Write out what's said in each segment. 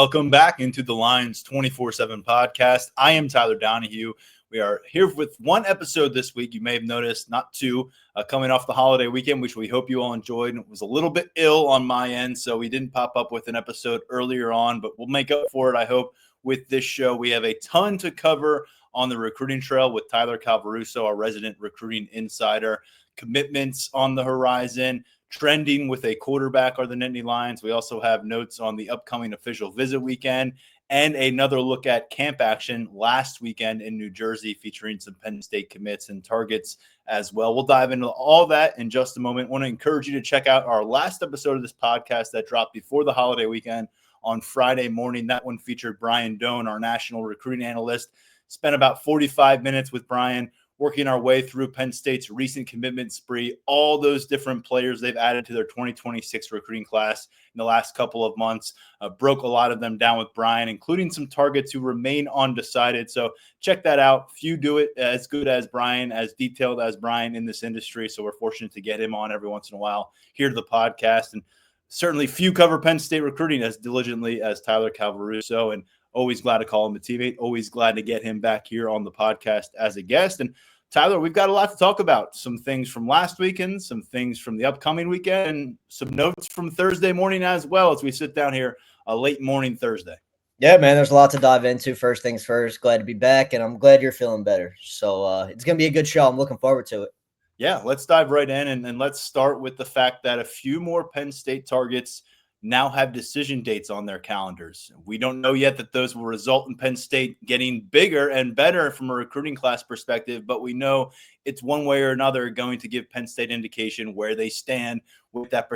Welcome back into the Lions247 Podcast. I am Tyler Donahue. We are here with one episode this week. You may have noticed, not two, coming off the holiday weekend, which we hope you all enjoyed. It was a little bit ill on my end, so we didn't pop up with an episode earlier on, but we'll make up for it, I hope, with this show. We have a ton to cover on the recruiting trail with Tyler Calvaruso, our resident recruiting insider. Commitments on the horizon. Trending with a quarterback are the Nittany Lions. We also have notes on the upcoming official visit weekend and another look at camp action last weekend in New Jersey featuring some Penn State commits and targets as well. We'll dive into all that in just a moment. I want to encourage you to check out our last episode of this podcast that dropped before the holiday weekend on Friday morning. That one featured Brian Doan, our national recruiting analyst. Spent about 45 minutes with Brian working our way through Penn State's recent commitment spree, all those different players they've added to their 2026 recruiting class in the last couple of months. Broke a lot of them down with Brian, including some targets who remain undecided. So check that out. Few do it as good as Brian, as detailed as Brian in this industry. So we're fortunate to get him on every once in a while here to the podcast. And certainly few cover Penn State recruiting as diligently as Tyler Calvaruso. And always glad to call him a teammate. Always glad to get him back here on the podcast as a guest. And Tyler, we've got a lot to talk about. Some things from last weekend, some things from the upcoming weekend, and some notes from Thursday morning as well as we sit down here late morning Thursday. Yeah, man, there's a lot to dive into. First things first, glad to be back, and I'm glad you're feeling better. So it's going to be a good show. I'm looking forward to it. Yeah, let's dive right in, and let's start with the fact that a few more Penn State targets now have decision dates on their calendars. We don't know yet that those will result in Penn State getting bigger and better from a recruiting class perspective, but we know it's one way or another going to give Penn State indication where they stand with that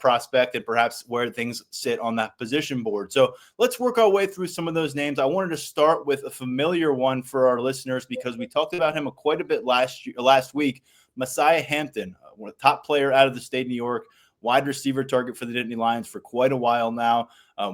prospect, and perhaps where things sit on that position board. So let's work our way through some of those names. I wanted to start with a familiar one for our listeners because we talked about him quite a bit last week. Messiah Hampton, one of the top player out of the state of New York, wide receiver target for the Nittany Lions for quite a while now.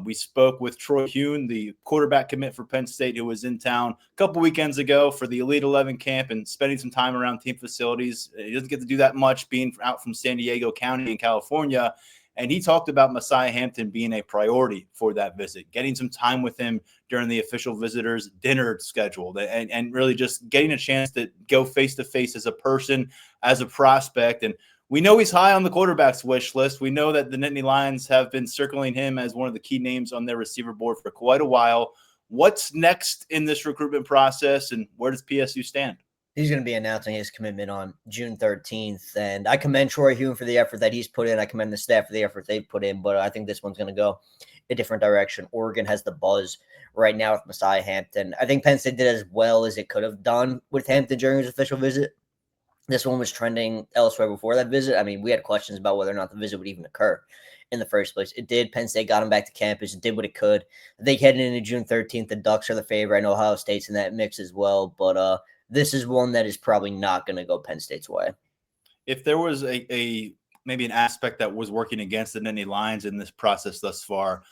We spoke with Troy Hune, the quarterback commit for Penn State, who was in town a couple weekends ago for the Elite 11 camp and spending some time around team facilities. He doesn't get to do that much being out from San Diego County in California. And he talked about Messiah Hampton being a priority for that visit, getting some time with him during the official visitors dinner scheduled, and really just getting a chance to go face-to-face as a person, as a prospect. And we know he's high on the quarterback's wish list. We know that the Nittany Lions have been circling him as one of the key names on their receiver board for quite a while. What's next in this recruitment process, and where does PSU stand? He's going to be announcing his commitment on June 13th, and I commend Troy Hune for the effort that he's put in. I commend the staff for the effort they've put in, but I think this one's going to go a different direction. Oregon has the buzz right now with Messiah Hampton. I think Penn State did as well as it could have done with Hampton during his official visit. This one was trending elsewhere before that visit. I mean, we had questions about whether or not the visit would even occur in the first place. It did. Penn State got him back to campus. It did what it could. I think heading into June 13th, the Ducks are the favorite. I know Ohio State's in that mix as well, but this is one that is probably not going to go Penn State's way. If there was maybe an aspect that was working against the Nittany Lions in this process thus far,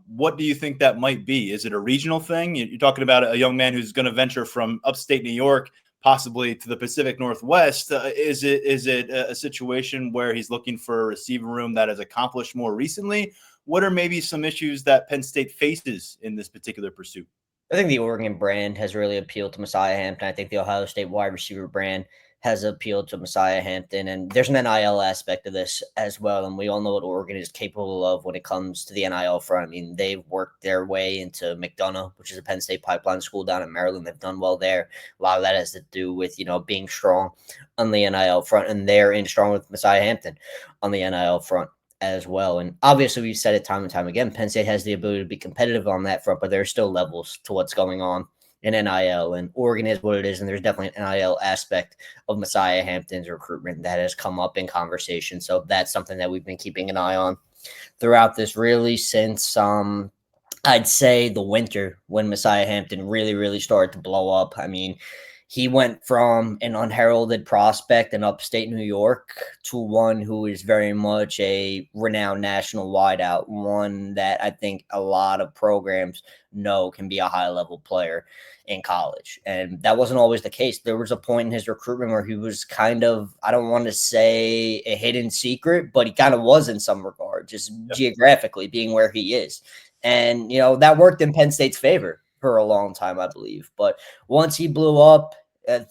what do you think that might be? Is it a regional thing? You're talking about a young man who's going to venture from upstate New York possibly to the Pacific Northwest. Is it a situation where he's looking for a receiver room that has accomplished more recently? What are maybe some issues that Penn State faces in this particular pursuit? I think the Oregon brand has really appealed to Messiah Hampton. I think the Ohio State wide receiver brand has appealed to Messiah Hampton. And there's an NIL aspect of this as well. And we all know what Oregon is capable of when it comes to the NIL front. I mean, they've worked their way into McDonough, which is a Penn State pipeline school down in Maryland. They've done well there. A lot of that has to do with, being strong on the NIL front. And they're in strong with Messiah Hampton on the NIL front as well. And obviously we've said it time and time again, Penn State has the ability to be competitive on that front, but there are still levels to what's going on in NIL, and Oregon is what it is, and there's definitely an NIL aspect of Messiah Hampton's recruitment that has come up in conversation. So that's something that we've been keeping an eye on throughout this, really since I'd say the winter when Messiah Hampton really started to blow up. I mean, he went from an unheralded prospect in upstate New York to one who is very much a renowned national wideout, one that I think a lot of programs know can be a high-level player in college. And that wasn't always the case. There was a point in his recruitment where he was kind of, I don't want to say a hidden secret, but he kind of was in some regard, just geographically being where he is. And, that worked in Penn State's favor for a long time, I believe. But once he blew up,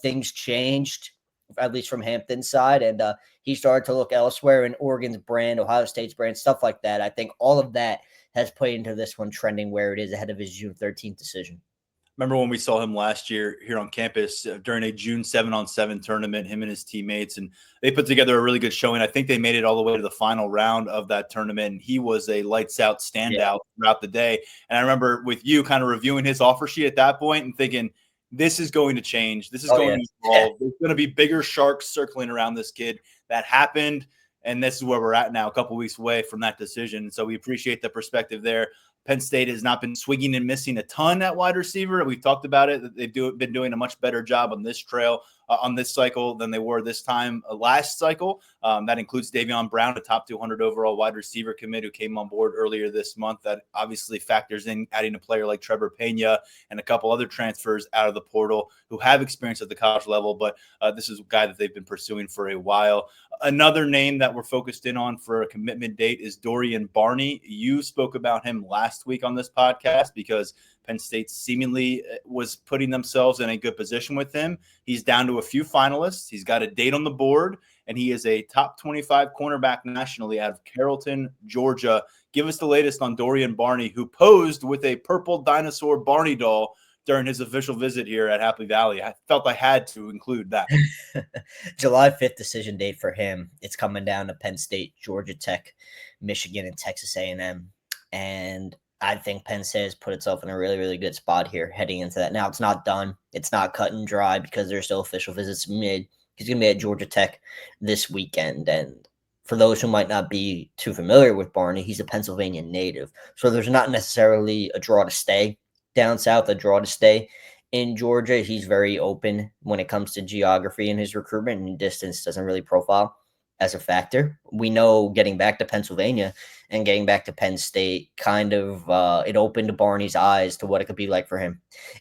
things changed, at least from Hampton's side. And he started to look elsewhere in Oregon's brand, Ohio State's brand, stuff like that. I think all of that has played into this one trending where it is ahead of his June 13th decision. Remember when we saw him last year here on campus during a June 7-on-7 tournament, him and his teammates, and they put together a really good showing. I think they made it all the way to the final round of that tournament, and he was a lights out standout throughout the day. And I remember with you kind of reviewing his offer sheet at that point and thinking, this is going to change. This is going to evolve. There's going to be bigger sharks circling around this kid. That happened, and this is where we're at now, a couple weeks away from that decision. So we appreciate the perspective there. Penn State has not been swinging and missing a ton at wide receiver. We've talked about it. They've been doing a much better job on this trail, on this cycle than they were this time last cycle. That includes Davion Brown, a top 200 overall wide receiver commit who came on board earlier this month. That obviously factors in adding a player like Trevor Pena and a couple other transfers out of the portal who have experience at the college level. But this is a guy that they've been pursuing for a while. Another name that we're focused in on for a commitment date is Dorian Barney. You spoke about him last week on this podcast because Penn State seemingly was putting themselves in a good position with him. He's down to a few finalists. He's got a date on the board, and he is a top 25 cornerback nationally out of Carrollton, Georgia. Give us the latest on Dorian Barney, who posed with a purple dinosaur Barney doll during his official visit here at Happy Valley. I felt I had to include that. July 5th decision date for him. It's coming down to Penn State, Georgia Tech, Michigan, and Texas A&M. And I think Penn State has put itself in a really, really good spot here heading into that. Now, it's not done. It's not cut and dry because there's still official visits made. He's going to be at Georgia Tech this weekend. And for those who might not be too familiar with Barney, he's a Pennsylvania native. So there's not necessarily a draw to stay down south, a draw to stay in Georgia. He's very open when it comes to geography in his recruitment, and distance doesn't really profile as a factor. We know getting back to Pennsylvania and getting back to Penn State kind of it opened Barney's eyes to what it could be like for him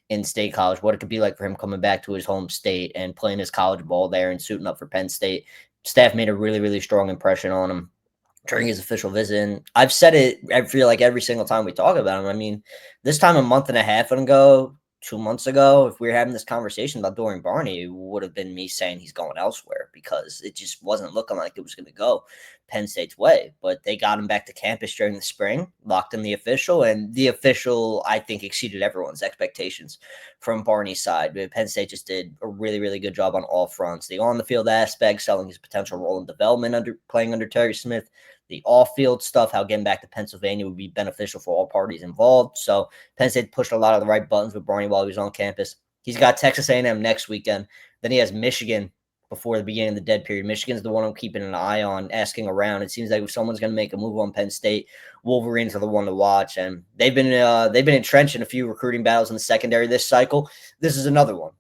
in State College, what it could be like for him coming back to his home state and playing his college ball there and suiting up for Penn State. Staff made a really, really strong impression on him during his official visit. And I've said it, I feel like every single time we talk about him. I mean, this time a month and a half ago, 2 months ago, if we were having this conversation about Dorian Barney, it would have been me saying he's going elsewhere because it just wasn't looking like it was going to go Penn State's way. But they got him back to campus during the spring, locked in the official, and the official, I think, exceeded everyone's expectations from Barney's side. But Penn State just did a really, really good job on all fronts. The on-the-field aspect, selling his potential role in development playing under Terry Smith, the off-field stuff, how getting back to Pennsylvania would be beneficial for all parties involved. So Penn State pushed a lot of the right buttons with Barney while he was on campus. He's got Texas A&M next weekend. Then he has Michigan before the beginning of the dead period. Michigan's the one I'm keeping an eye on, asking around. It seems like if someone's going to make a move on Penn State, Wolverines are the one to watch. And they've been entrenched in a few recruiting battles in the secondary this cycle. This is another one.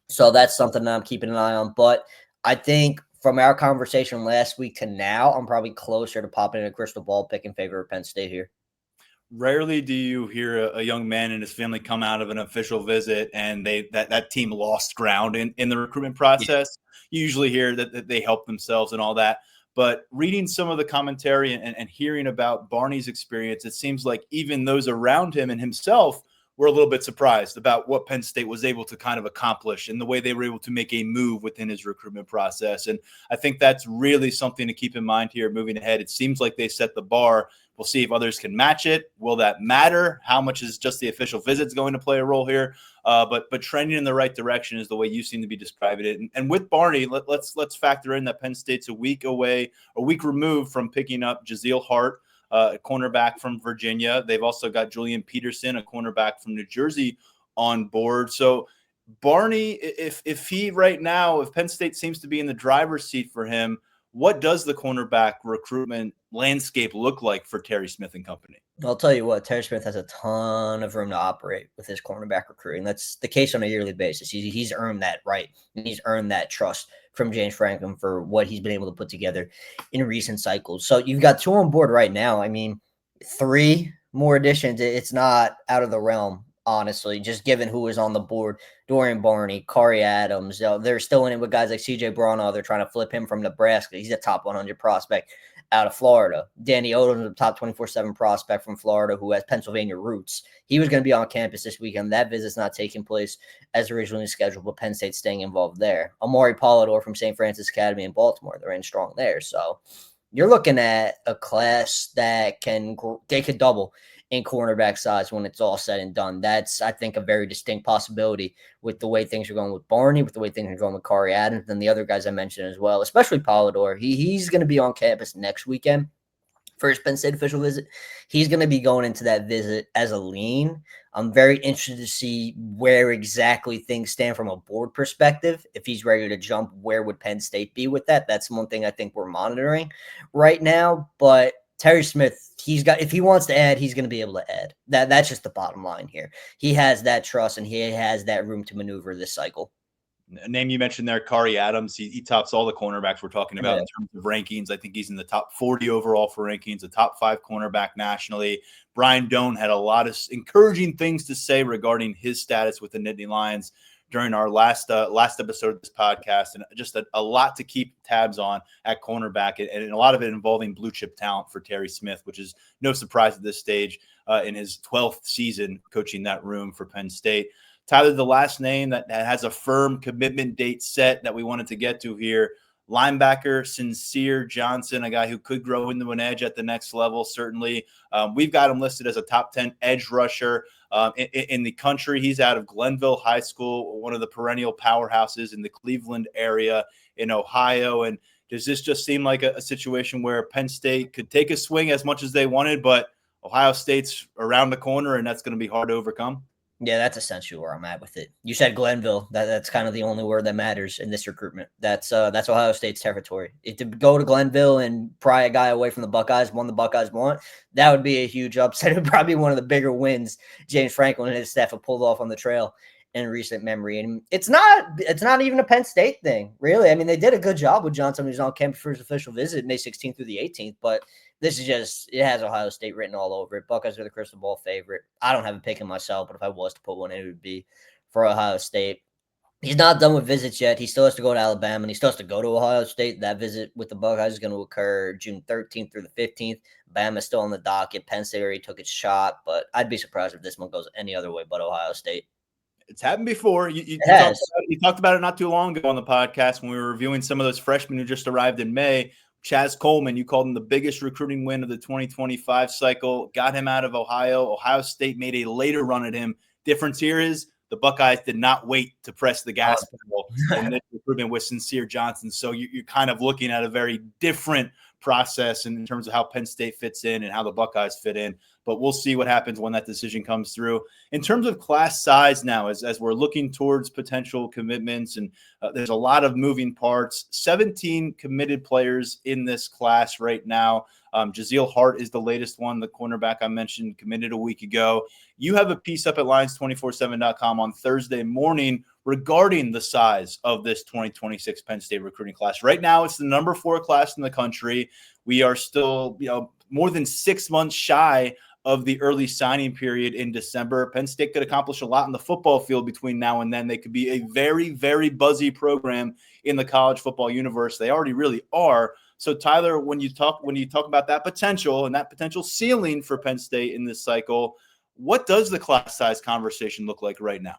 So that's something that I'm keeping an eye on. But I think from our conversation last week to now, I'm probably closer to popping in a crystal ball pick in favor of Penn State here. Rarely do you hear a young man and his family come out of an official visit and that team lost ground in the recruitment process. You usually hear that they helped themselves and all that. But reading some of the commentary and hearing about Barney's experience, it seems like even those around him and himself were a little bit surprised about what Penn State was able to kind of accomplish and the way they were able to make a move within his recruitment process. And I think that's really something to keep in mind here moving ahead. It seems like they set the bar. We'll see if others can match it. Will that matter? How much is just the official visits going to play a role here? But trending in the right direction is the way you seem to be describing it. And with Barney, let's factor in that Penn State's a week removed from picking up Jaziel Hart, a cornerback from Virginia. They've also got Julian Peterson, a cornerback from New Jersey, on board. So Barney, if Penn State seems to be in the driver's seat for him, what does the cornerback recruitment landscape look like for Terry Smith and company? I'll tell you what, Terry Smith has a ton of room to operate with his cornerback recruiting. That's the case on a yearly basis. He's earned that right, and he's earned that trust from James Franklin for what he's been able to put together in recent cycles. So you've got 2 on board right now. I mean, 3 more additions, it's not out of the realm, honestly, just given who is on the board. Dorian Barney, Kari Adams, they're still in it with guys like CJ Brana. They're trying to flip him from Nebraska. He's a top 100 prospect out of Florida. Danny Odom, the top 24/7 prospect from Florida who has Pennsylvania roots. He was going to be on campus this weekend. That visit's not taking place as originally scheduled, but Penn State's staying involved there. Amari Polidor from St. Francis Academy in Baltimore, they're in strong there. So you're looking at a class that they could double in cornerback size when it's all said and done. That's, I think, a very distinct possibility with the way things are going with Barney, with the way things are going with Kari Adams, and the other guys I mentioned as well, especially Polidor. He's going to be on campus next weekend for his Penn State official visit. He's going to be going into that visit as a lean. I'm very interested to see where exactly things stand from a board perspective. If he's ready to jump, where would Penn State be with that? That's one thing I think we're monitoring right now. But Terry Smith, if he wants to add, he's going to be able to add. That's just the bottom line here. He has that trust and he has that room to maneuver this cycle. A name you mentioned there, Kari Adams. He tops all the cornerbacks we're talking about in terms of rankings. I think he's in the top 40 overall for rankings, a top 5 cornerback nationally. Brian Doan had a lot of encouraging things to say regarding his status with the Nittany Lions during our last episode of this podcast, and just a lot to keep tabs on at cornerback, and a lot of it involving blue chip talent for Terry Smith, which is no surprise at this stage in his 12th season coaching that room for Penn State. Tyler, the last name that has a firm commitment date set that we wanted to get to here, linebacker Sincere Johnson, a guy who could grow into an edge at the next level, certainly. We've got him listed as a top 10 edge rusher in the country. He's out of Glenville High School, one of the perennial powerhouses in the Cleveland area in Ohio. And does this just seem like a situation where Penn State could take a swing as much as they wanted, but Ohio State's around the corner and that's going to be hard to overcome? Yeah, that's essentially where I'm at with it. You said Glenville. That's kind of the only word that matters in this recruitment. That's Ohio State's territory. If to go to Glenville and pry a guy away from the Buckeyes, one the Buckeyes want, that would be a huge upset. It would probably be one of the bigger wins James Franklin and his staff have pulled off on the trail in recent memory. And it's not even a Penn State thing, really. I mean, they did a good job with Johnson, who's on campus for his official visit May 16th through the 18th, but this is just, it has Ohio State written all over it. Buckeyes are the crystal ball favorite. I don't have a pick in myself, but if I was to put one in, it would be for Ohio State. He's not done with visits yet. He still has to go to Alabama, and he still has to go to Ohio State. That visit with the Buckeyes is going to occur June 13th through the 15th. Bama's still on the docket. Penn State already took its shot, but I'd be surprised if this one goes any other way but Ohio State. It's happened before. You talked about it not too long ago on the podcast when we were reviewing some of those freshmen who just arrived in May. Chaz Coleman, you called him the biggest recruiting win of the 2025 cycle, got him out of Ohio. Ohio State made a later run at him. Difference here is the Buckeyes did not wait to press the gas pedal in this recruitment with Sincere Johnson. So you're kind of looking at a very different process in terms of how Penn State fits in and how the Buckeyes fit in. But we'll see what happens when that decision comes through. In terms of class size now, as we're looking towards potential commitments, and there's a lot of moving parts, 17 committed players in this class right now. Jaziel Hart is the latest one, the cornerback I mentioned, committed a week ago. You have a piece up at Lions247.com on Thursday morning regarding the size of this 2026 Penn State recruiting class. Right now, it's the number 4 class in the country. We are still, more than 6 months shy of the early signing period in December. Penn State could accomplish a lot in the football field between now and then. They could be a very, very buzzy program in the college football universe. They already really are. So Tyler, when you talk about that potential and that potential ceiling for Penn State in this cycle, what does the class size conversation look like right now?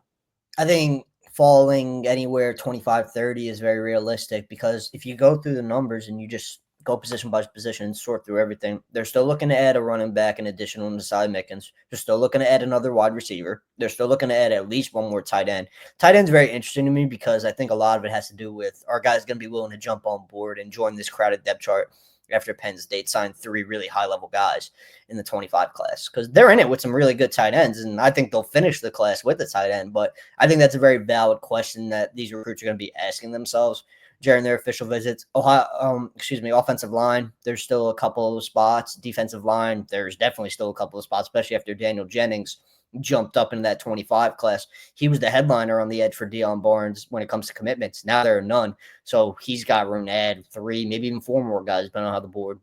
I think falling anywhere 25-30 is very realistic, because if you go through the numbers and you just go position by position and sort through everything, they're still looking to add a running back in addition to Nasai Mickens. They're still looking to add another wide receiver. They're still looking to add at least one more tight end. Tight end's very interesting to me because I think a lot of it has to do with our guys going to be willing to jump on board and join this crowded depth chart after Penn State signed 3 really high-level guys in the 25 class, because they're in it with some really good tight ends, and I think they'll finish the class with a tight end. But I think that's a very valid question that these recruits are going to be asking themselves during their official visits. Offensive line, there's still a couple of spots. Defensive line, there's definitely still a couple of spots, especially after Daniel Jennings jumped up in that 25 class. He was the headliner on the edge for Deion Barnes when it comes to commitments. Now there are none. So he's got room to add 3, maybe even 4 more guys, depending on how the board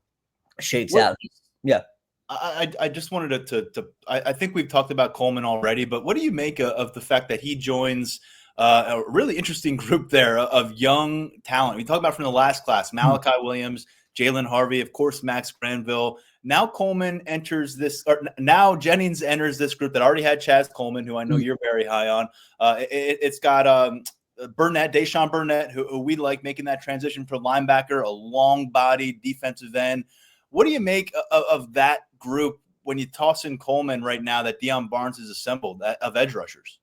shakes out. Yeah. I just wanted to I think we've talked about Coleman already, but what do you make of the fact that he joins a really interesting group there of young talent? We talked about from the last class, Malachi Williams, Jalen Harvey, of course, Max Granville. Now Coleman enters this, or now Jennings enters this group that already had Chaz Coleman, who I know you're very high on. It's got Burnett, Deshaun Burnett, who we like, making that transition from linebacker, a long-bodied defensive end. What do you make of that group when you toss in Coleman right now that Deion Barnes has assembled of edge rushers?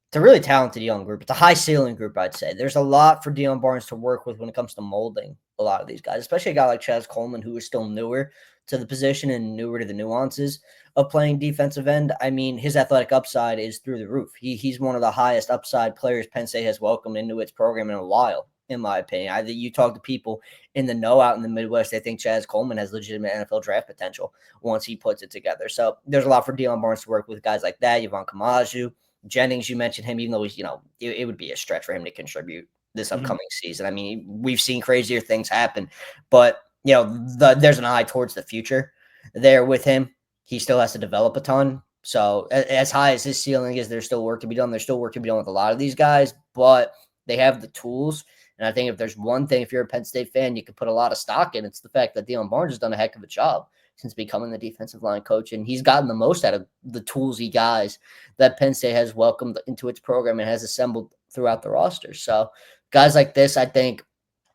It's a really talented young group. It's a high ceiling group, I'd say. There's a lot for Deion Barnes to work with when it comes to molding a lot of these guys, especially a guy like Chaz Coleman, who is still newer to the position and newer to the nuances of playing defensive end. I mean, his athletic upside is through the roof. He's one of the highest upside players Penn State has welcomed into its program in a while, in my opinion. You talk to people in the know out in the Midwest, they think Chaz Coleman has legitimate NFL draft potential once he puts it together. So there's a lot for Deion Barnes to work with guys like that, Yvonne Kamaju. Jennings, you mentioned him, even though he's, it would be a stretch for him to contribute this upcoming season. I mean, we've seen crazier things happen, but there's an eye towards the future there with him. He still has to develop a ton. So as high as his ceiling is, there's still work to be done. There's still work to be done with a lot of these guys, but they have the tools. And I think if there's one thing, if you're a Penn State fan, you can put a lot of stock in, it's the fact that Deion Barnes has done a heck of a job since becoming the defensive line coach. And he's gotten the most out of the toolsy guys that Penn State has welcomed into its program and has assembled throughout the roster. So guys like this, I think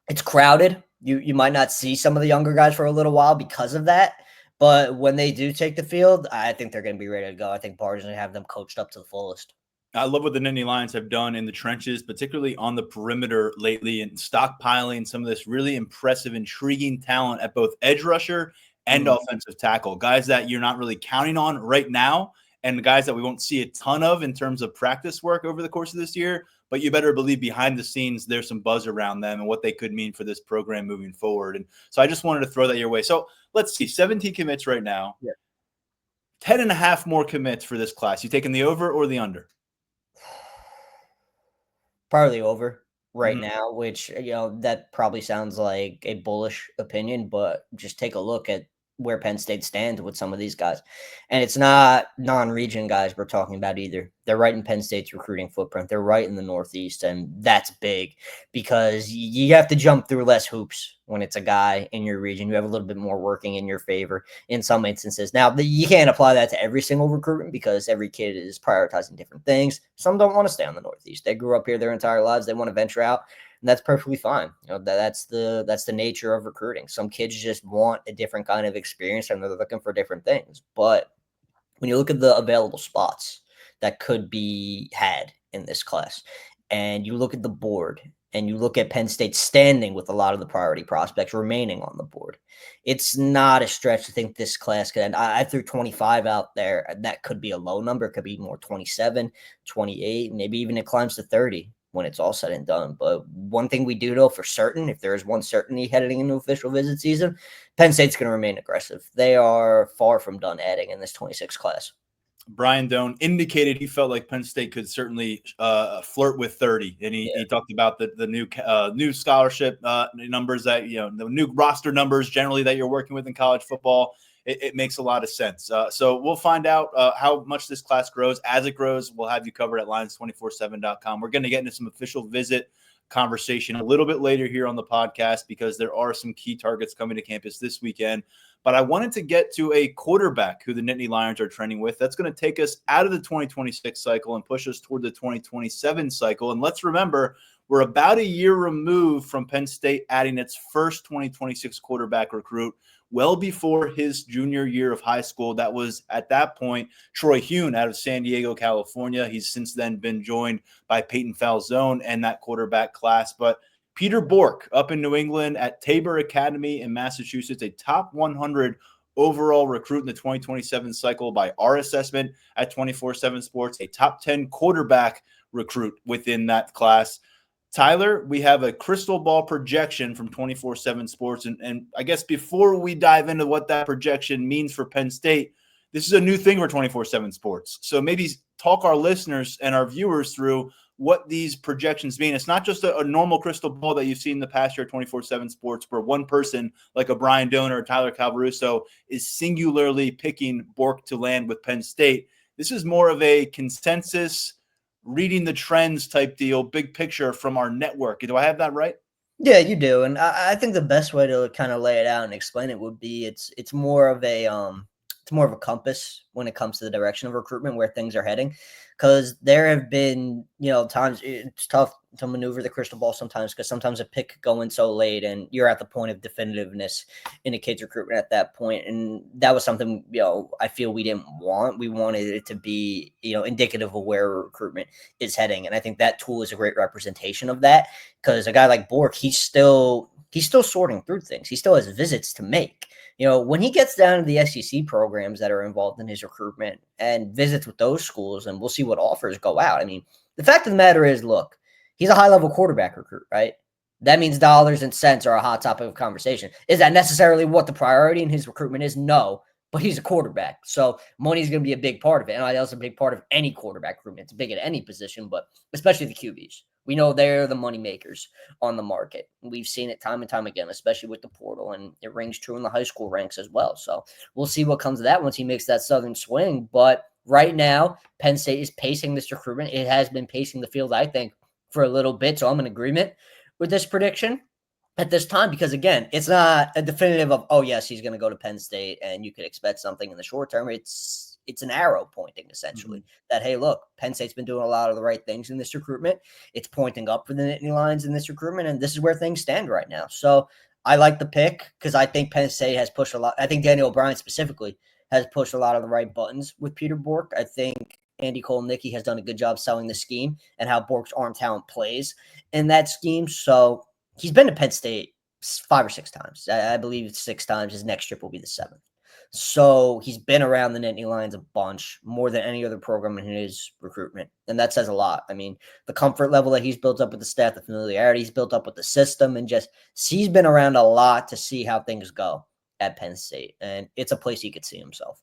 it's crowded. You might not see some of the younger guys for a little while because of that. But when they do take the field, I think they're going to be ready to go. I think Barnes is going to have them coached up to the fullest. I love what the Nittany Lions have done in the trenches, particularly on the perimeter lately, and stockpiling some of this really impressive, intriguing talent at both edge rusher and offensive tackle, guys that you're not really counting on right now, and the guys that we won't see a ton of in terms of practice work over the course of this year. But you better believe behind the scenes, there's some buzz around them and what they could mean for this program moving forward. And so I just wanted to throw that your way. So let's see, 17 commits right now. Yeah. 10 and a half more commits for this class. You taking the over or the under? Probably over right now, which, that probably sounds like a bullish opinion, but just take a look at where Penn State stands with some of these guys. And it's not non-region guys we're talking about either. They're right in Penn State's recruiting footprint. They're right in the Northeast, and that's big because you have to jump through less hoops when it's a guy in your region. You have a little bit more working in your favor in some instances. Now, you can't apply that to every single recruitment because every kid is prioritizing different things. Some don't want to stay on the Northeast. They grew up here their entire lives. They want to venture out. And that's perfectly fine. That's the nature of recruiting. Some kids just want a different kind of experience and they're looking for different things. But when you look at the available spots that could be had in this class, and you look at the board and you look at Penn State standing with a lot of the priority prospects remaining on the board, it's not a stretch to think this class could end. I threw 25 out there. That could be a low number. It could be more 27, 28, maybe even it climbs to 30. When it's all said and done. But one thing we do know for certain, if there is one certainty heading into official visit season, Penn State's going to remain aggressive. They are far from done adding in this 26 class. Brian Doan indicated he felt like Penn State could certainly flirt with 30, and he talked about the new scholarship numbers that the new roster numbers generally that you're working with in college football. It makes a lot of sense. So we'll find out how much this class grows. As it grows, we'll have you covered at Lions247.com. We're going to get into some official visit conversation a little bit later here on the podcast because there are some key targets coming to campus this weekend. But I wanted to get to a quarterback who the Nittany Lions are training with. That's going to take us out of the 2026 cycle and push us toward the 2027 cycle. And let's remember, we're about a year removed from Penn State adding its first 2026 quarterback recruit, well before his junior year of high school. That was, at that point, Troy Hune out of San Diego, California. He's since then been joined by Peyton Falzone and that quarterback class. But Peter Bork up in New England at Tabor Academy in Massachusetts, a top 100 overall recruit in the 2027 cycle by our assessment at 247 Sports, a top 10 quarterback recruit within that class. Tyler, we have a crystal ball projection from 247 Sports. And I guess before we dive into what that projection means for Penn State, this is a new thing for 247 Sports. So maybe talk our listeners and our viewers through what these projections mean. It's not just a normal crystal ball that you've seen in the past year at 247 Sports where one person like a Brian Doan or Tyler Calvaruso is singularly picking Bork to land with Penn State. This is more of a consensus, reading the trends type deal, big picture from our network. Do I have that right? Yeah, you do, and I think the best way to kind of lay it out and explain it would be it's more of a it's more of a compass when it comes to the direction of recruitment where things are heading, because there have been times it's tough to maneuver the crystal ball sometimes because sometimes a pick could go in so late and you're at the point of definitiveness in a kid's recruitment at that point, and that was something I feel we didn't want. We wanted it to be indicative of where recruitment is heading, and I think that tool is a great representation of that because a guy like Bork, he's still sorting through things. He still has visits to make. When he gets down to the SEC programs that are involved in his recruitment and visits with those schools, and we'll see what offers go out. I mean, the fact of the matter is, look, he's a high-level quarterback recruit, right? That means dollars and cents are a hot topic of conversation. Is that necessarily what the priority in his recruitment is? No, but he's a quarterback. So money is going to be a big part of it. And that's a big part of any quarterback recruitment. It's big at any position, but especially the QBs. We know they're the money makers on the market. We've seen it time and time again, especially with the portal, and it rings true in the high school ranks as well. So we'll see what comes of that once he makes that southern swing. But right now, Penn State is pacing this recruitment. It has been pacing the field, I think, for a little bit. So I'm in agreement with this prediction at this time because, again, it's not a definitive of, oh, yes, he's going to go to Penn State and you could expect something in the short term. It's an arrow pointing essentially that, hey, look, Penn State's been doing a lot of the right things in this recruitment. It's pointing up for the Nittany Lions in this recruitment, and this is where things stand right now. So I like the pick because I think Penn State has pushed a lot. I think Daniel O'Brien specifically has pushed a lot of the right buttons with Peter Bork. I think Andy Kolnicki has done a good job selling the scheme and how Bork's arm talent plays in that scheme. So he's been to Penn State 5 or 6 times. I believe 6 times. His next trip will be the 7th. So he's been around the Nittany Lions a bunch, more than any other program in his recruitment. And that says a lot. I mean, the comfort level that he's built up with the staff, the familiarity he's built up with the system, and just he's been around a lot to see how things go at Penn State. And it's a place he could see himself.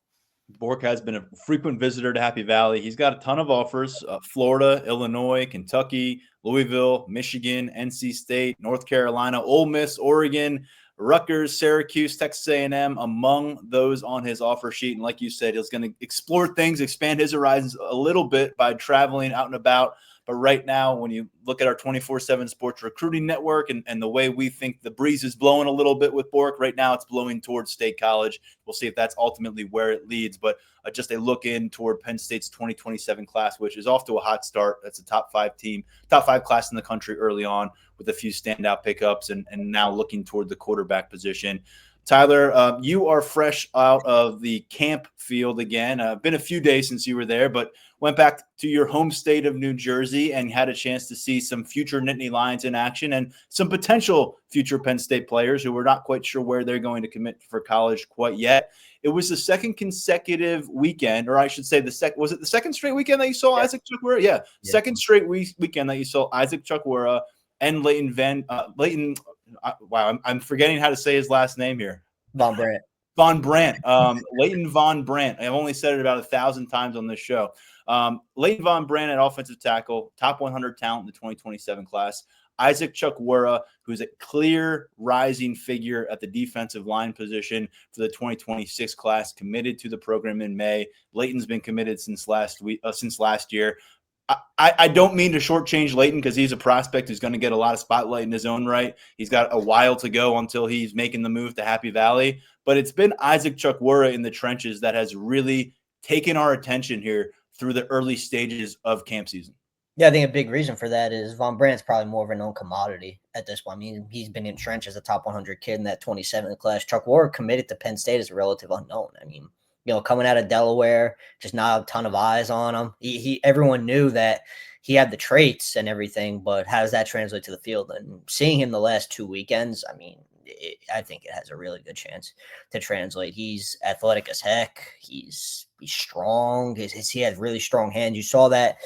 Bork has been a frequent visitor to Happy Valley. He's got a ton of offers: Florida, Illinois, Kentucky, Louisville, Michigan, NC State, North Carolina, Ole Miss, Oregon, Rutgers, Syracuse, Texas A&M, among those on his offer sheet. And like you said, he's going to explore things, expand his horizons a little bit by traveling out and about. But right now, when you look at our 24/7 sports recruiting network and the way we think the breeze is blowing a little bit with Bork, right now it's blowing towards State College. We'll see if that's ultimately where it leads. But just a look in toward Penn State's 2027 class, which is off to a hot start. That's a top 5 team, top 5 class in the country early on with a few standout pickups and now looking toward the quarterback position. Tyler, you are fresh out of the camp field again. Been a few days since you were there, but went back to your home state of New Jersey and had a chance to see some future Nittany Lions in action and some potential future Penn State players who we're not quite sure where they're going to commit for college quite yet. It was the second consecutive weekend, or I should say was it the second straight weekend that you saw Isaac Chukwura? Yeah. Second straight weekend that you saw Isaac Chukwura and I'm forgetting how to say his last name here. Von Brandt. Leighton Von Brandt. I've only said it about 1,000 times on this show. Leighton Von Brandt at offensive tackle, top 100 talent in the 2027 class. Isaac Chukwura, who's a clear rising figure at the defensive line position for the 2026 class, committed to the program in May. Leighton's been committed since last year. I don't mean to shortchange Leighton because he's a prospect who's going to get a lot of spotlight in his own right. He's got a while to go until he's making the move to Happy Valley. But it's been Isaac Chukwura in the trenches that has really taken our attention here through the early stages of camp season. Yeah, I think a big reason for that is Von Brandt's probably more of a known commodity at this point. I mean, he's been entrenched as a top 100 kid in that 27th class. Chukwura committed to Penn State as a relative unknown. I mean, coming out of Delaware, just not a ton of eyes on him. Everyone knew that he had the traits and everything, but how does that translate to the field? And seeing him the last 2 weekends, I mean, I think it has a really good chance to translate. He's athletic as heck. He's strong. He has really strong hands. You saw that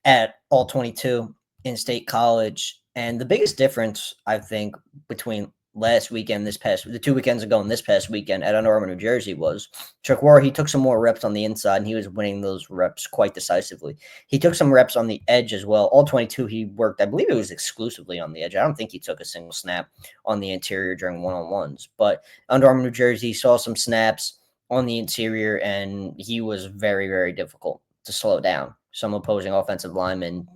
at all 22 in State College. And the biggest difference, I think, between last weekend, the 2 weekends ago and this past weekend at Under Armour, New Jersey was Chukwura. He took some more reps on the inside and he was winning those reps quite decisively. He took some reps on the edge as well. All 22, he worked, I believe it was exclusively on the edge. I don't think he took a single snap on the interior during one-on-ones, but Under Armour, New Jersey saw some snaps on the interior and he was very, very difficult to slow down. some opposing offensive linemen,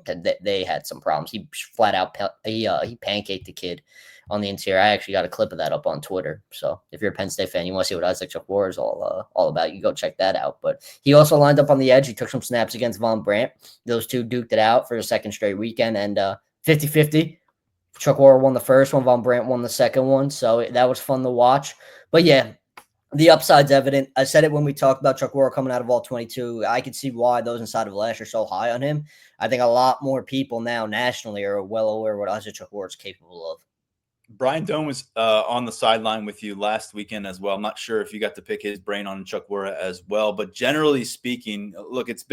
they had some problems. He flat out he pancaked the kid on the interior. I actually got a clip of that up on Twitter. So if you're a Penn State fan, you want to see what Isaac Chukwuora is all about, you go check that out. But he also lined up on the edge. He took some snaps against Von Brandt. Those two duked it out for a second straight weekend, and 50-50. Chukwuora won the first one. Von Brandt won the second one. So that was fun to watch. But yeah, the upside's evident. I said it when we talked about Chukwuora coming out of all 22. I could see why those inside of Lash are so high on him. I think a lot more people now nationally are well aware what Isaac Chukwuora is capable of. Brian Doan was on the sideline with you last weekend as well. I'm not sure if you got to pick his brain on Chukwuora as well, but generally speaking, look, it's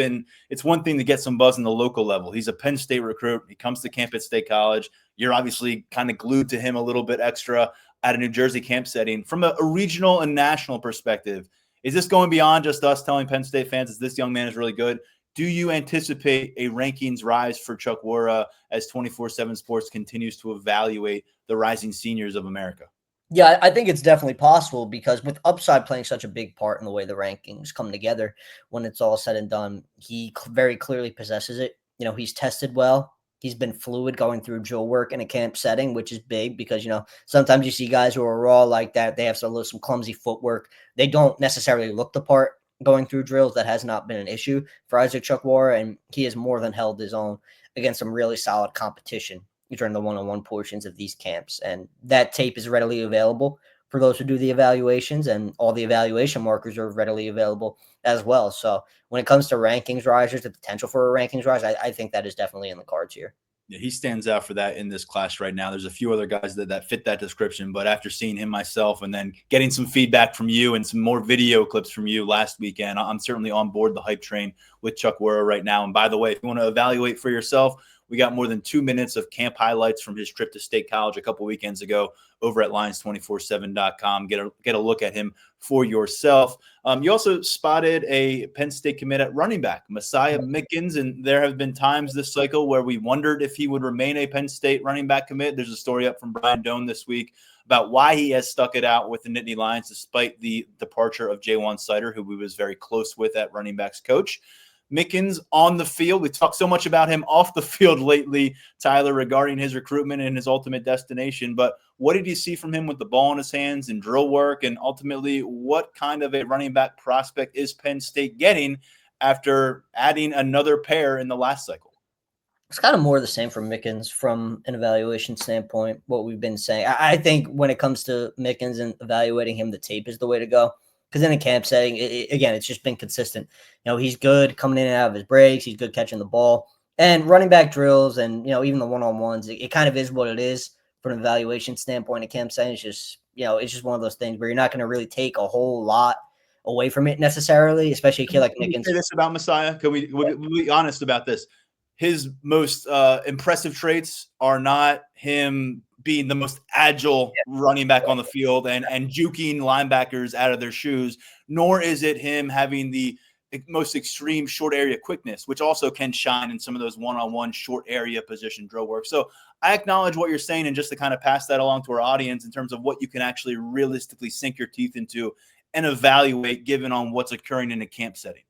one thing to get some buzz in the local level. He's a Penn State recruit. He comes to camp at State College. You're obviously kind of glued to him a little bit extra at a New Jersey camp setting. From a regional and national perspective, is this going beyond just us telling Penn State fans that this young man is really good? Do you anticipate a rankings rise for Chukwuora as 247 Sports continues to evaluate the rising seniors of America? Yeah, I think it's definitely possible because with upside playing such a big part in the way the rankings come together, when it's all said and done, he very clearly possesses it. He's tested well. He's been fluid going through drill work in a camp setting, which is big because, sometimes you see guys who are raw like that. They have some clumsy footwork. They don't necessarily look the part going through drills. That has not been an issue for Isaac Chukwuora, and he has more than held his own against some really solid competition during the one-on-one portions of these camps. And that tape is readily available for those who do the evaluations, and all the evaluation markers are readily available as well. So when it comes to rankings risers, the potential for a rankings rise, I think that is definitely in the cards here. Yeah, he stands out for that in this class right now. There's a few other guys that fit that description, but after seeing him myself and then getting some feedback from you and some more video clips from you last weekend, I'm certainly on board the hype train with Chukwuora right now. And by the way, if you want to evaluate for yourself, we got more than 2 minutes of camp highlights from his trip to State College a couple weekends ago over at Lions247.com. Get a look at him for yourself. You also spotted a Penn State commit at running back, Messiah Mickens, and there have been times this cycle where we wondered if he would remain a Penn State running back commit. There's a story up from Brian Doan this week about why he has stuck it out with the Nittany Lions despite the departure of J1 Sider, who he was very close with at running backs coach. Mickens on the field. We talked so much about him off the field lately, Tyler, regarding his recruitment and his ultimate destination. But what did you see from him with the ball in his hands and drill work? And ultimately, what kind of a running back prospect is Penn State getting after adding another pair in the last cycle? It's kind of more the same from Mickens from an evaluation standpoint, what we've been saying. I think when it comes to Mickens and evaluating him, the tape is the way to go. Because in a camp setting, again, it's just been consistent. He's good coming in and out of his breaks. He's good catching the ball. And running back drills and, even the one-on-ones, it kind of is what it is from an evaluation standpoint. A camp setting is just, it's just one of those things where you're not going to really take a whole lot away from it necessarily, especially a kid like Mickens. Say this about Messiah. Can we be honest about this? His most impressive traits are not him being the most agile running back on the field and juking linebackers out of their shoes, nor is it him having the most extreme short area quickness, which also can shine in some of those one-on-one short area position drill work. So I acknowledge what you're saying, and just to kind of pass that along to our audience in terms of what you can actually realistically sink your teeth into and evaluate given on what's occurring in a camp setting.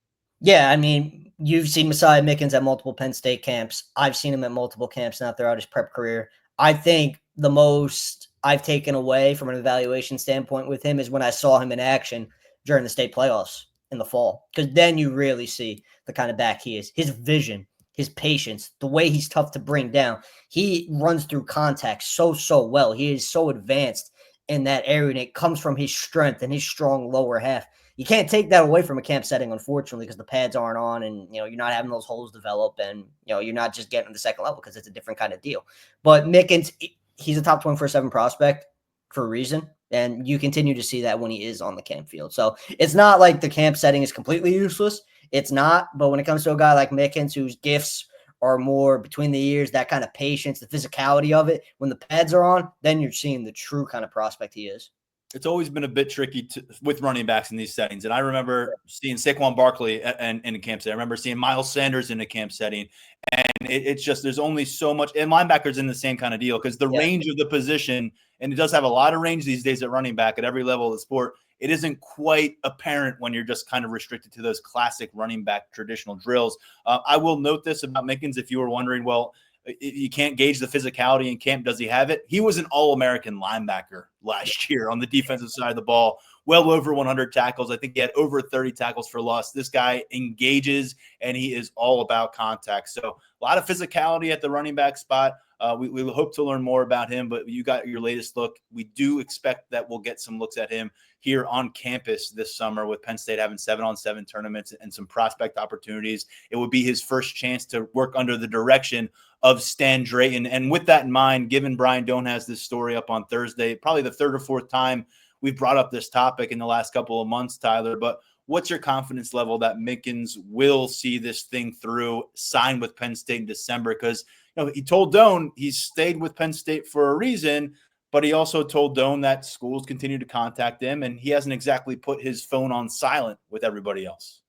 Yeah, I mean, you've seen Messiah Mickens at multiple Penn State camps. I've seen him at multiple camps now throughout his prep career. I think the most I've taken away from an evaluation standpoint with him is when I saw him in action during the state playoffs in the fall, because then you really see the kind of back he is. His vision, his patience, the way he's tough to bring down. He runs through contact so well. He is so advanced in that area, and it comes from his strength and his strong lower half. You can't take that away from a camp setting, unfortunately, because the pads aren't on and, you're not having those holes develop and, you're not just getting to the second level because it's a different kind of deal. But Mickens, he's a top 24/7 prospect for a reason, and you continue to see that when he is on the camp field. So it's not like the camp setting is completely useless. It's not. But when it comes to a guy like Mickens, whose gifts are more between the ears, that kind of patience, the physicality of it, when the pads are on, then you're seeing the true kind of prospect he is. It's always been a bit tricky with running backs in these settings. And I remember seeing Saquon Barkley in a camp setting. I remember seeing Miles Sanders in a camp setting. And it's just there's only so much. And linebackers in the same kind of deal because the range of the position, and it does have a lot of range these days at running back at every level of the sport, it isn't quite apparent when you're just kind of restricted to those classic running back traditional drills. I will note this about Mickens, if you were wondering, well, you can't gauge the physicality in camp. Does he have it? He was an All-American linebacker last year on the defensive side of the ball, well over 100 tackles. I think he had over 30 tackles for loss. This guy engages, and he is all about contact. So a lot of physicality at the running back spot. We hope to learn more about him, but you got your latest look. We do expect that we'll get some looks at him here on campus this summer with Penn State having 7-on-7 tournaments and some prospect opportunities. It would be his first chance to work under the direction of Stan Drayton. And with that in mind, given Brian Doan has this story up on Thursday, probably the third or fourth time we've brought up this topic in the last couple of months, Tyler, but what's your confidence level that Mickens will see this thing through, sign with Penn State in December? Because he told Doan he's stayed with Penn State for a reason, but he also told Doan that schools continue to contact him, and he hasn't exactly put his phone on silent with everybody else.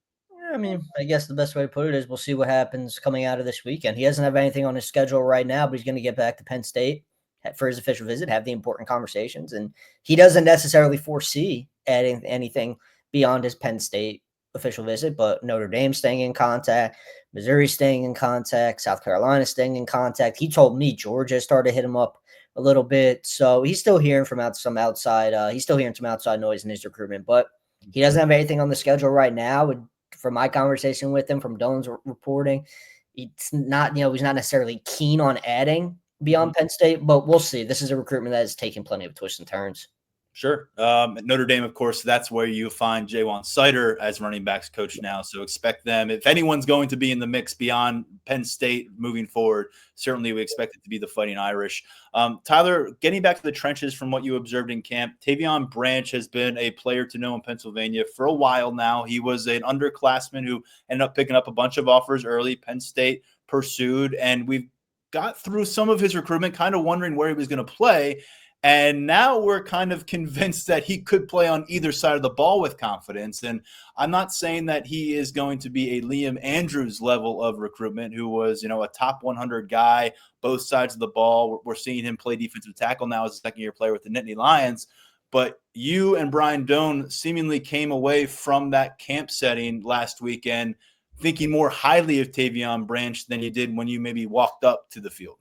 I mean, I guess the best way to put it is we'll see what happens coming out of this weekend. He doesn't have anything on his schedule right now, but he's going to get back to Penn State for his official visit, have the important conversations, and he doesn't necessarily foresee adding anything beyond his Penn State official visit, but Notre Dame staying in contact, Missouri staying in contact, South Carolina staying in contact. He told me Georgia started to hit him up a little bit, so he's still hearing from some outside noise in his recruitment, but he doesn't have anything on the schedule right now. From my conversation with him, from Doan's reporting, it's not, he's not necessarily keen on adding beyond Penn State, but we'll see. This is a recruitment that is taking plenty of twists and turns. Sure. At Notre Dame, of course, that's where you find Jaywan Sider as running backs coach now. So expect them. If anyone's going to be in the mix beyond Penn State moving forward, certainly we expect it to be the Fighting Irish. Tyler, getting back to the trenches from what you observed in camp, Tavion Branch has been a player to know in Pennsylvania for a while now. He was an underclassman who ended up picking up a bunch of offers early. Penn State pursued, and we've got through some of his recruitment, kind of wondering where he was going to play. And now we're kind of convinced that he could play on either side of the ball with confidence. And I'm not saying that he is going to be a Liam Andrews level of recruitment, who was, a top 100 guy, both sides of the ball. We're seeing him play defensive tackle now as a second-year player with the Nittany Lions. But you and Brian Doan seemingly came away from that camp setting last weekend thinking more highly of Tavion Branch than you did when you maybe walked up to the field.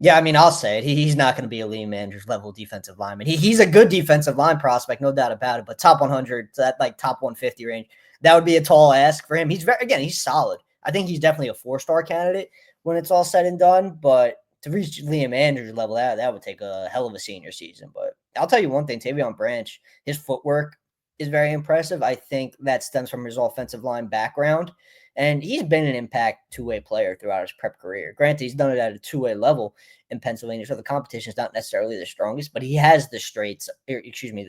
Yeah, I mean, I'll say it. He's not going to be a Liam Andrews level defensive lineman. He's a good defensive line prospect, no doubt about it. But top 100, that top 150 range, that would be a tall ask for him. He's solid. I think he's definitely a 4-star candidate when it's all said and done. But to reach Liam Andrews level, that would take a hell of a senior season. But I'll tell you one thing: Tavion Branch, his footwork is very impressive. I think that stems from his offensive line background. And he's been an impact two-way player throughout his prep career. Granted, he's done it at a two-way level in Pennsylvania, so the competition is not necessarily the strongest, but he has the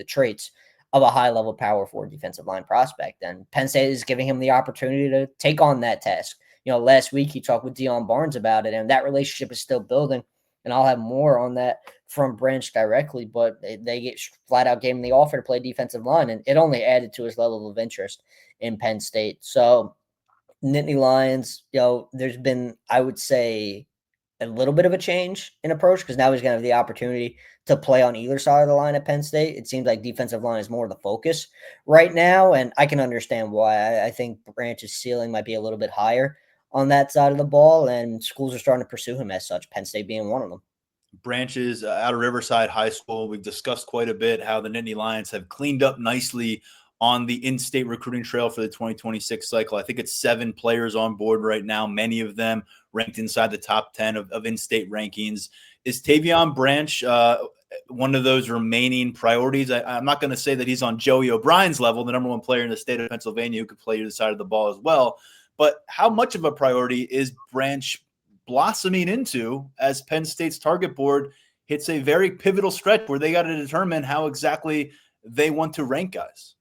traits of a high-level power forward defensive line prospect. And Penn State is giving him the opportunity to take on that task. Last week he talked with Deion Barnes about it, and that relationship is still building. And I'll have more on that from Branch directly, but they get flat out gave him the offer to play defensive line, and it only added to his level of interest in Penn State. So Nittany Lions, there's been, I would say, a little bit of a change in approach because now he's going to have the opportunity to play on either side of the line at Penn State. It seems like defensive line is more the focus right now, and I can understand why. I think Branch's ceiling might be a little bit higher on that side of the ball, and schools are starting to pursue him as such, Penn State being one of them. Branches out of Riverside High School. We've discussed quite a bit how the Nittany Lions have cleaned up nicely on the in-state recruiting trail for the 2026 cycle. I think it's 7 players on board right now, many of them ranked inside the top 10 of in-state rankings. Is Tavion Branch one of those remaining priorities? I'm not going to say that he's on Joey O'Brien's level, the number 1 player in the state of Pennsylvania who could play either side of the ball as well. But how much of a priority is Branch blossoming into as Penn State's target board hits a very pivotal stretch where they got to determine how exactly they want to rank guys?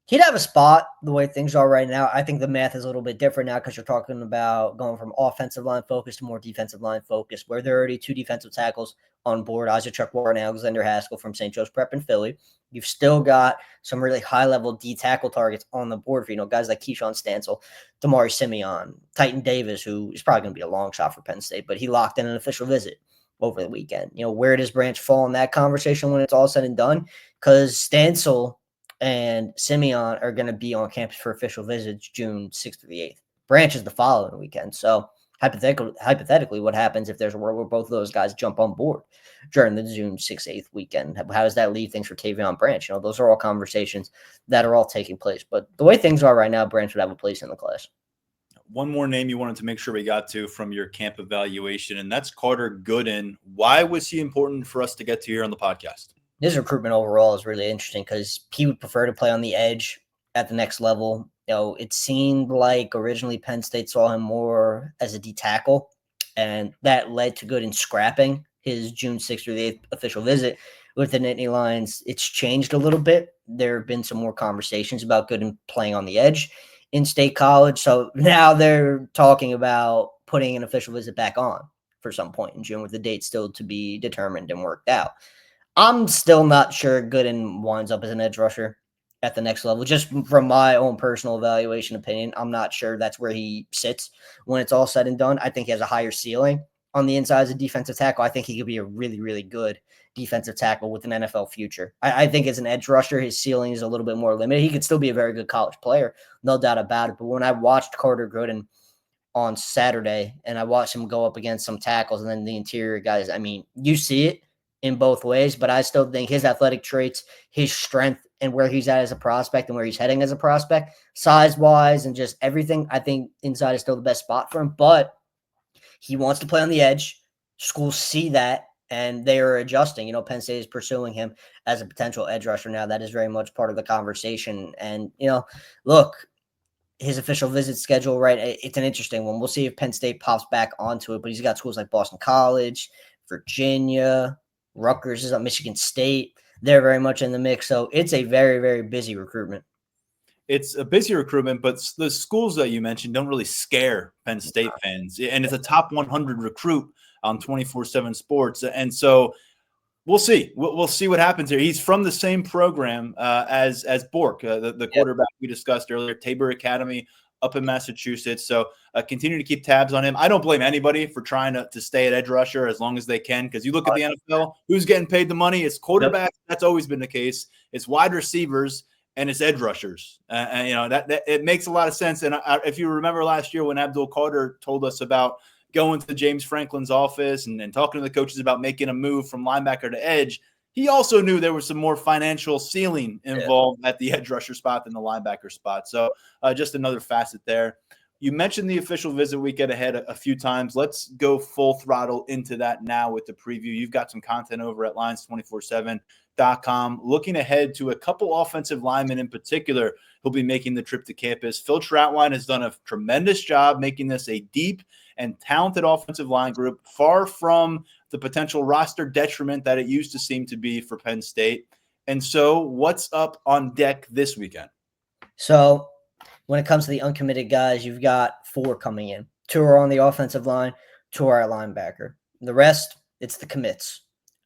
He'd have a spot the way things are right now. I think the math is a little bit different now because you're talking about going from offensive line focus to more defensive line focus, where there are already 2 defensive tackles on board, Isaac Chukwuemeka and Alexander Haskell from St. Joe's Prep in Philly. You've still got some really high-level D tackle targets on the board for, guys like Keyshawn Stansel, Damari Simeon, Titan Davis, who is probably going to be a long shot for Penn State, but he locked in an official visit over the weekend. Where does Branch fall in that conversation when it's all said and done? Because Stansel and Simeon are going to be on campus for official visits June 6th through the 8th. Branch is the following weekend. So hypothetically, what happens if there's a world where both of those guys jump on board during the June 6th, 8th weekend? How does that leave things for Tavion Branch? Those are all conversations that are all taking place. But the way things are right now, Branch would have a place in the class. One more name you wanted to make sure we got to from your camp evaluation, and that's Carter Gooden. Why was he important for us to get to here on the podcast? His recruitment overall is really interesting because he would prefer to play on the edge at the next level. It seemed like originally Penn State saw him more as a D tackle, and that led to Gooden scrapping his June 6th through the 8th official visit with the Nittany Lions. It's changed a little bit. There have been some more conversations about Gooden playing on the edge in State College. So now they're talking about putting an official visit back on for some point in June with the date still to be determined and worked out. I'm still not sure Gooden winds up as an edge rusher at the next level. Just from my own personal evaluation opinion, I'm not sure that's where he sits when it's all said and done. I think he has a higher ceiling on the inside as a defensive tackle. I think he could be a really, really good defensive tackle with an NFL future. I think as an edge rusher, his ceiling is a little bit more limited. He could still be a very good college player, no doubt about it. But when I watched Carter Gooden on Saturday and I watched him go up against some tackles and then the interior guys, I mean, you see it in both ways, but I still think his athletic traits, his strength, and where he's at as a prospect and where he's heading as a prospect, size-wise and just everything, I think inside is still the best spot for him. But he wants to play on the edge. Schools see that, and they are adjusting. Penn State is pursuing him as a potential edge rusher now. That is very much part of the conversation. And, look, his official visit schedule, right, it's an interesting one. We'll see if Penn State pops back onto it, but he's got schools like Boston College, Virginia, Rutgers is at Michigan State. They're very much in the mix. So it's a very, very busy recruitment. It's a busy recruitment, but the schools that you mentioned don't really scare Penn State fans. And it's a top 100 recruit on 247 Sports. And so we'll see. We'll see what happens here. He's from the same program as Bork, the quarterback we discussed earlier, Tabor Academy up in Massachusetts. So continue to keep tabs on him. I don't blame anybody for trying to stay at edge rusher as long as they can, because you look at the NFL, who's getting paid the money? It's quarterbacks. Yep. That's always been the case. It's wide receivers and it's edge rushers. That it makes a lot of sense. And if you remember last year when Abdul Carter told us about going to James Franklin's office and talking to the coaches about making a move from linebacker to edge, he also knew there was some more financial ceiling involved at the edge rusher spot than the linebacker spot. So just another facet there. You mentioned the official visit weekend ahead a few times. Let's go full throttle into that now with the preview. You've got some content over at Lions247.com. Looking ahead to a couple offensive linemen in particular who'll be making the trip to campus. Phil Troutwine has done a tremendous job making this a deep and talented offensive line group, far from the potential roster detriment that it used to seem to be for Penn State. And so what's up on deck this weekend? So when it comes to the uncommitted guys, you've got 4 coming in. 2 are on the offensive line, 2 are at linebacker. The rest, it's the commits.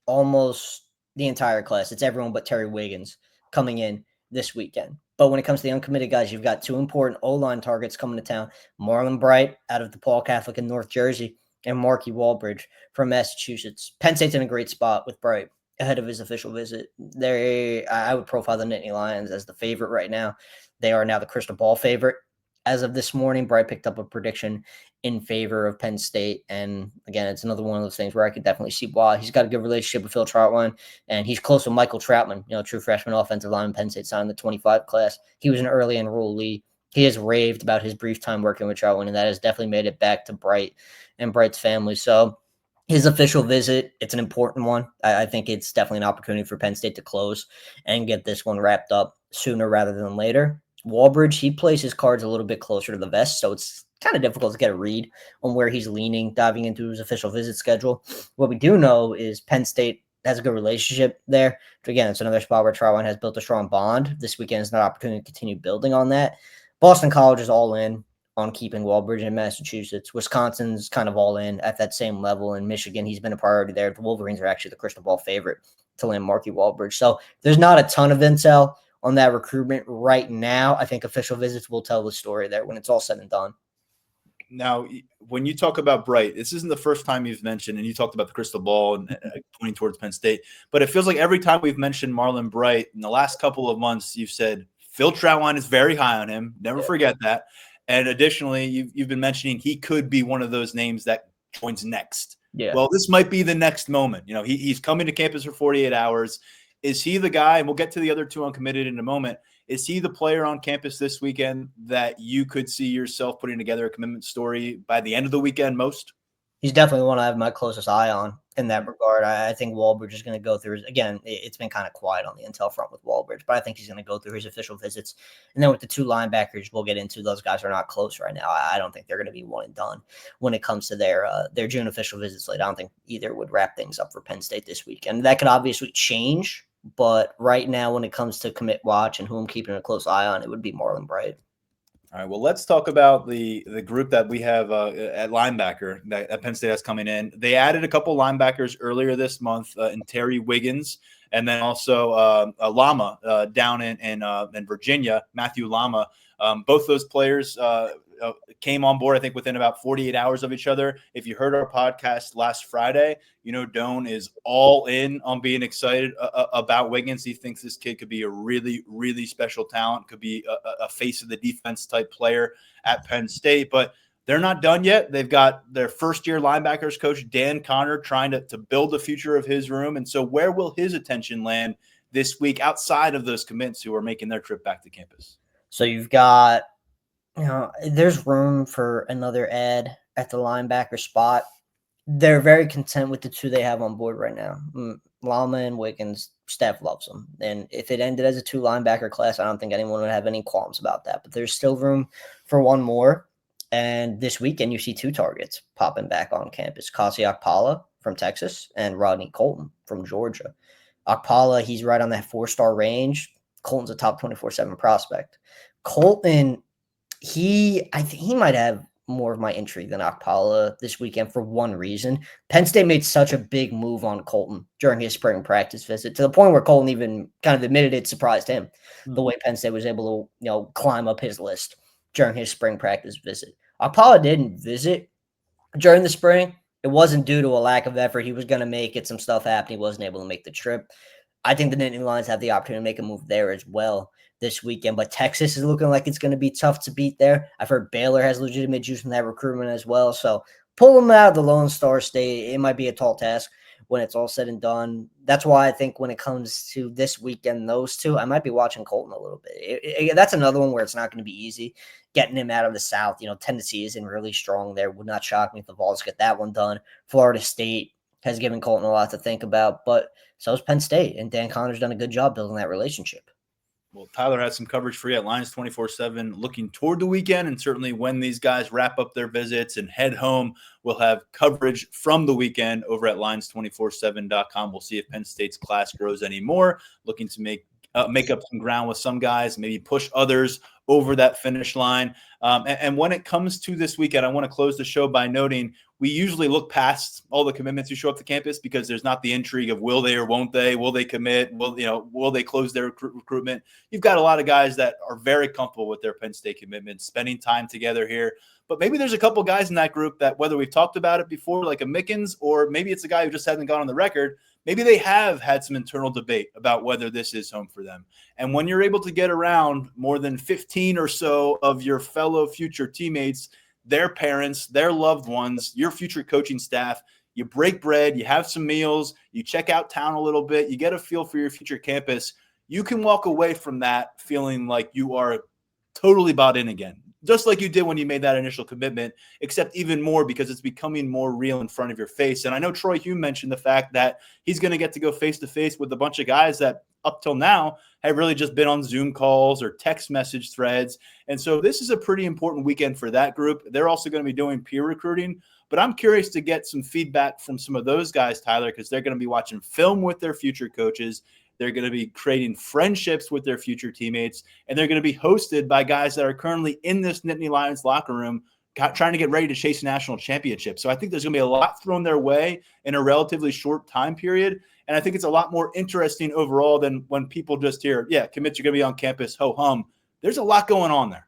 Almost the entire class. It's everyone but Terry Wiggins coming in this weekend. But when it comes to the uncommitted guys, you've got 2 important O-line targets coming to town. Marlon Bright out of DePaul Catholic in North Jersey and Marky Walbridge from Massachusetts. Penn State's in a great spot with Bright ahead of his official visit. I would profile the Nittany Lions as the favorite right now. They are now the crystal ball favorite. As of this morning, Bright picked up a prediction in favor of Penn State. And again, it's another one of those things where I could definitely see why. He's got a good relationship with Phil Troutwine, and he's close with Michael Troutman, true freshman offensive lineman. Penn State signed the 25 class. He was an early enrollee. He has raved about his brief time working with Troutwine, and that has definitely made it back to Bright and Bright's family. So his official visit, it's an important one. I think it's definitely an opportunity for Penn State to close and get this one wrapped up sooner rather than later. Walbridge, he plays his cards a little bit closer to the vest, so it's kind of difficult to get a read on where he's leaning, diving into his official visit schedule. What we do know is Penn State has a good relationship there. But again, it's another spot where Troutwine has built a strong bond. This weekend is an opportunity to continue building on that. Boston College is all in on keeping Walbridge in Massachusetts. Wisconsin's kind of all in at that same level. In Michigan, he's been a priority there. The Wolverines are actually the crystal ball favorite to land Marky Walbridge. So there's not a ton of intel on that recruitment right now. I think official visits will tell the story there when it's all said and done. Now, when you talk about Bright, this isn't the first time you've mentioned, and you talked about the crystal ball and pointing towards Penn State, but it feels like every time we've mentioned Marlon Bright in the last couple of months, you've said Phil Trautwein is very high on him. Never forget that. And additionally, you've been mentioning he could be one of those names that joins next. Yeah. Well, this might be the next moment. He's coming to campus for 48 hours. Is he the guy? And we'll get to the other two uncommitted in a moment. Is he the player on campus this weekend that you could see yourself putting together a commitment story by the end of the weekend most? He's definitely one I have my closest eye on in that regard. I think Walbridge is going to go through again, it's been kind of quiet on the intel front with Walbridge, but I think he's going to go through his official visits. And then with the two linebackers we'll get into, those guys are not close right now. I don't think they're going to be one and done when it comes to their June official visits late. I don't think either would wrap things up for Penn State this week. And that could obviously change, but right now when it comes to commit watch and who I'm keeping a close eye on, it would be Marlon Bright. All right, well, let's talk about the group that we have at linebacker that Penn State has coming in. They added a couple linebackers earlier this month in Terry Wiggins, and then also Lama down in Virginia, Matthew Lama. Both those players came on board, I think, within about 48 hours of each other. If you heard our podcast last Friday, Doan is all in on being excited about Wiggins. He thinks this kid could be a really, really special talent, could be a face of the defense type player at Penn State. But they're not done yet. They've got their first-year linebackers coach, Dan Connor, trying to build the future of his room. And so where will his attention land this week outside of those commits who are making their trip back to campus? So you've got there's room for another ad at the linebacker spot. They're very content with the two they have on board right now. Lama and Wiggins, staff loves them. And if it ended as a two linebacker class, I don't think anyone would have any qualms about that. But there's still room for one more. And this weekend, you see two targets popping back on campus. Kasi Akpala from Texas and Rodney Colton from Georgia. Akpala, he's right on that 4-star range. Colton's a top 24/7 prospect. Colton, I think he might have more of my intrigue than Akpala this weekend for one reason. Penn State made such a big move on Colton during his spring practice visit to the point where Colton even kind of admitted it surprised him the way Penn State was able to, climb up his list during his spring practice visit. Akpala didn't visit during the spring. It wasn't due to a lack of effort. He was going to make it. Some stuff happened. He wasn't able to make the trip. I think the Nittany Lions have the opportunity to make a move there as well this weekend, but Texas is looking like it's going to be tough to beat there. I've heard Baylor has legitimate juice from that recruitment as well. So pull them out of the Lone Star State, it might be a tall task when it's all said and done. That's why I think when it comes to this weekend, those two, I might be watching Colton a little bit. That's another one where it's not going to be easy getting him out of the South. Tennessee isn't really strong there. Would not shock me if the Vols get that one done. Florida State has given Colton a lot to think about, but so has Penn State, and Dan Connor's done a good job building that relationship. Well, Tyler has some coverage for you at Lions247 looking toward the weekend, and certainly when these guys wrap up their visits and head home, we'll have coverage from the weekend over at Lions247.com. We'll see if Penn State's class grows any more, looking to make up some ground with some guys, maybe push others over that finish line. And when it comes to this weekend, I want to close the show by noting we usually look past all the commitments who show up to campus because there's not the intrigue of will they or won't they, will they commit, will they close their recruitment. You've got a lot of guys that are very comfortable with their Penn State commitments, spending time together here. But maybe there's a couple guys in that group that, whether we've talked about it before, like a Mickens, or maybe it's a guy who just hasn't gone on the record, maybe they have had some internal debate about whether this is home for them. And when you're able to get around more than 15 or so of your fellow future teammates, their parents, their loved ones, your future coaching staff, you break bread, you have some meals, you check out town a little bit, you get a feel for your future campus, you can walk away from that feeling like you are totally bought in again. Just like you did when you made that initial commitment, except even more because it's becoming more real in front of your face. And I know Troy Hume mentioned the fact that he's going to get to go face-to-face with a bunch of guys that up till now have really just been on Zoom calls or text message threads. And so this is a pretty important weekend for that group. They're also going to be doing peer recruiting. But I'm curious to get some feedback from some of those guys, Tyler, because they're going to be watching film with their future coaches. They're going to be creating friendships with their future teammates, and they're going to be hosted by guys that are currently in this Nittany Lions locker room trying to get ready to chase a national championship. So I think there's going to be a lot thrown their way in a relatively short time period, and I think it's a lot more interesting overall than when people just hear, yeah, commits are going to be on campus, ho-hum. There's a lot going on there.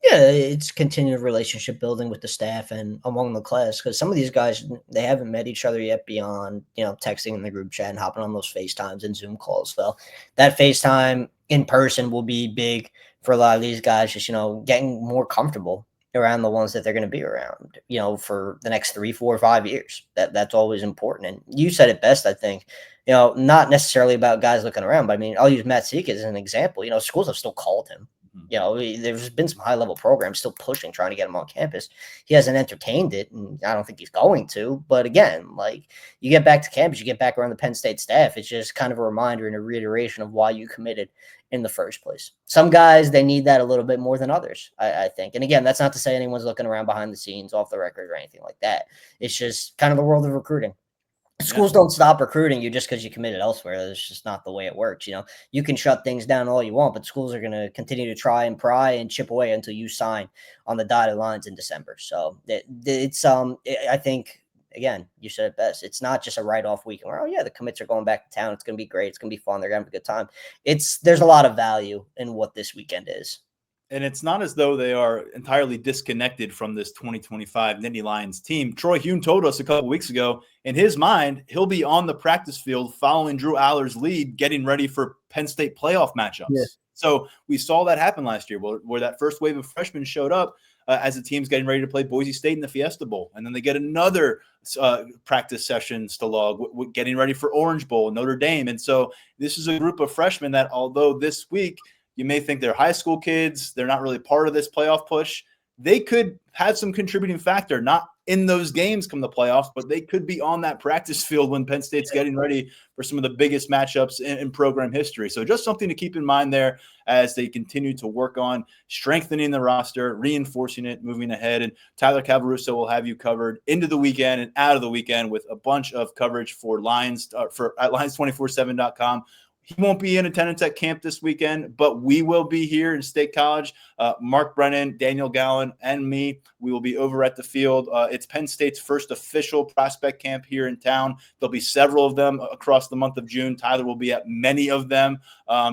Yeah, it's continued relationship building with the staff and among the class, because some of these guys, they haven't met each other yet beyond, texting in the group chat and hopping on those FaceTimes and Zoom calls. So that FaceTime in person will be big for a lot of these guys, just, getting more comfortable around the ones that they're going to be around, for the next 3, 4, 5 years. That's always important. And you said it best, I think, not necessarily about guys looking around, but I mean, I'll use Matt Seek as an example. Schools have still called him. There's been some high level programs still pushing, trying to get him on campus. He hasn't entertained it, and I don't think he's going to. But again, like, you get back to campus, you get back around the Penn State staff. It's just kind of a reminder and a reiteration of why you committed in the first place. Some guys, they need that a little bit more than others, I think. And again, that's not to say anyone's looking around behind the scenes, off the record, or anything like that. It's just kind of the world of recruiting. Schools don't stop recruiting you just because you committed elsewhere. That's just not the way it works. You can shut things down all you want, but schools are going to continue to try and pry and chip away until you sign on the dotted lines in December. So I think, again, you said it best. It's not just a write-off weekend where, oh yeah, the commits are going back to town. It's going to be great. It's going to be fun. They're going to have a good time. There's a lot of value in what this weekend is. And it's not as though they are entirely disconnected from this 2025 Nittany Lions team. Troy Hume told us a couple weeks ago, in his mind, he'll be on the practice field following Drew Aller's lead, getting ready for Penn State playoff matchups. Yeah. So we saw that happen last year where that first wave of freshmen showed up as the team's getting ready to play Boise State in the Fiesta Bowl. And then they get another practice sessions to log, getting ready for Orange Bowl, Notre Dame. And so this is a group of freshmen that, although this week – you may think they're high school kids, they're not really part of this playoff push, they could have some contributing factor, not in those games come the playoffs, but they could be on that practice field when Penn State's getting ready for some of the biggest matchups in program history. So just something to keep in mind there as they continue to work on strengthening the roster, reinforcing it, moving ahead. And Tyler Calvaruso will have you covered into the weekend and out of the weekend with a bunch of coverage for Lions at Lions247.com. He won't be in attendance at camp this weekend, but we will be here in State College. Mark Brennan, Daniel Gallen, and me, we will be over at the field. It's Penn State's first official prospect camp here in town. There'll be several of them across the month of June. Tyler will be at many of them.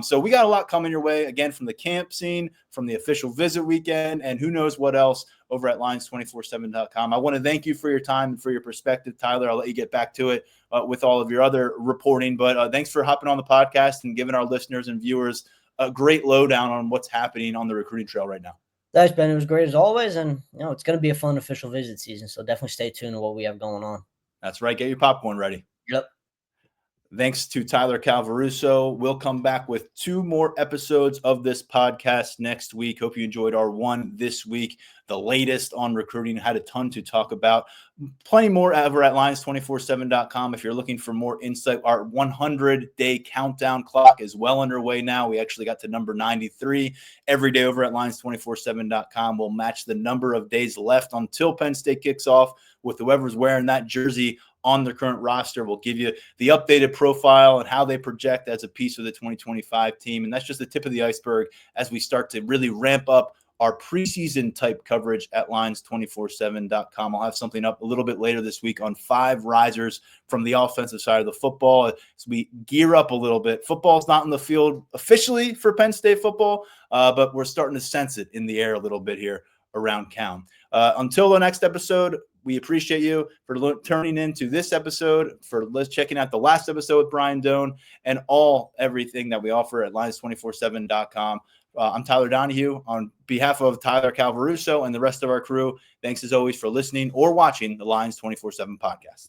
So we got a lot coming your way, again, from the camp scene, from the official visit weekend, and who knows what else over at Lions247.com. I want to thank you for your time and for your perspective, Tyler. I'll let you get back to it with all of your other reporting. But thanks for hopping on the podcast and giving our listeners and viewers a great lowdown on what's happening on the recruiting trail right now. Thanks, Ben. It was great as always. And, it's going to be a fun official visit season. So definitely stay tuned to what we have going on. That's right. Get your popcorn ready. Yep. Thanks to Tyler Calvaruso. We'll come back with 2 more episodes of this podcast next week. Hope you enjoyed our one this week, the latest on recruiting. Had a ton to talk about. Plenty more over at Lions247.com. If you're looking for more insight, our 100-day countdown clock is well underway now. We actually got to number 93. Every day over at Lions247.com, we'll match the number of days left until Penn State kicks off with whoever's wearing that jersey on the current roster. We'll give you the updated profile and how they project as a piece of the 2025 team. And that's just the tip of the iceberg as we start to really ramp up our preseason type coverage at Lions247.com. I'll have something up a little bit later this week on 5 risers from the offensive side of the football as we gear up a little bit. Football's not in the field officially for Penn State football, but we're starting to sense it in the air a little bit here around town. Until the next episode, we appreciate you for turning into this episode, for checking out the last episode with Brian Doan, and everything that we offer at Lions247.com. I'm Tyler Donahue. On behalf of Tyler Calvaruso and the rest of our crew, thanks as always for listening or watching the Lions 24/7 podcast.